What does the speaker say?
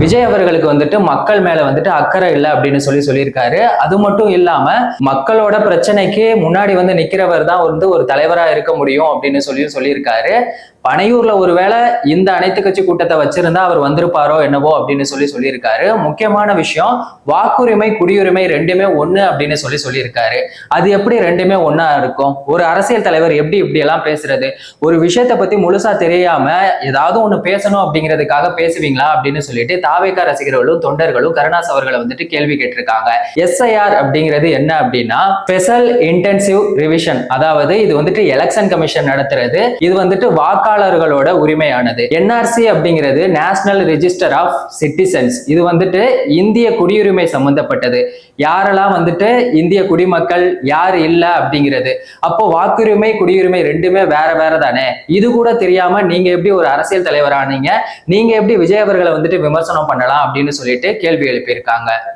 விஜய் அவர்களுக்கு வந்துட்டு மக்கள் மேல வந்துட்டு அக்கறை இல்லை அப்படின்னு சொல்லியிருக்காரு. அது மட்டும் இல்லாம மக்களோட பிரச்சனைக்கு முன்னாடி வந்து நிக்கிறவர் தான் வந்து ஒரு தலைவரா இருக்க முடியும் அப்படின்னு சொல்லியிருக்காரு. பனையூர்ல ஒருவேளை இந்த அனைத்து கட்சி கூட்டத்தை வச்சிருந்தா அவர் வந்திருப்பாரோ என்னவோ அப்படின்னு சொல்லியிருக்காரு. முக்கியமான விஷயம், வாக்குரிமை குடியுரிமை ரெண்டுமே ஒண்ணு அப்படின்னு சொல்லியிருக்காரு. அது எப்படி ரெண்டுமே ஒண்ணா இருக்கும்? ஒரு அரசியல் தலைவர் எப்படி இப்படி எல்லாம் பேசுறது? ஒரு விஷயத்தை பத்தி முழுசா தெரியாம ஏதாவது ஒண்ணு பேசணும் அப்படிங்கிறதுக்காக பேசுவீங்களா அப்படின்னு சொல்லிட்டு தாவேகா ரசிகர்களும் தொண்டர்களும் கருணாஸ் அவர்களை வந்துட்டு கேள்வி கேட்டிருக்காங்க. எஸ்ஐஆர் அப்படிங்கிறது என்ன அப்படின்னா ஸ்பெஷல் இன்டென்சிவ் ரிவிஷன், அதாவது இது வந்துட்டு எலெக்ஷன் கமிஷன் நடத்துறது. இது வந்துட்டு வாக்காளர்களோட உரிமையானது. என்ஆர்சி அப்படிங்கிறது நேஷனல் ரெஜிஸ்டர் ஆஃப் சிட்டிசன்ஸ். இது வந்துட்டு இந்திய குடியுரிமை சம்பந்தப்பட்டது. யாரெல்லாம் வந்துட்டு இந்திய குடிமக்கள் யார் இல்ல அப்படிங்கிறது. அப்போ வாக்குரிமை குடியுரிமை ரெண்டுமே வேற வேற தானே. இது கூட தெரியாம நீங்க எப்படி ஒரு அரசியல் தலைவரானீங்க? நீங்க எப்படி விஜய் அவர்களை வந்துட்டு விமர்சனம் பண்ணலாம் அப்படின்னு சொல்லிட்டு கேள்வி எழுப்பியிருக்காங்க.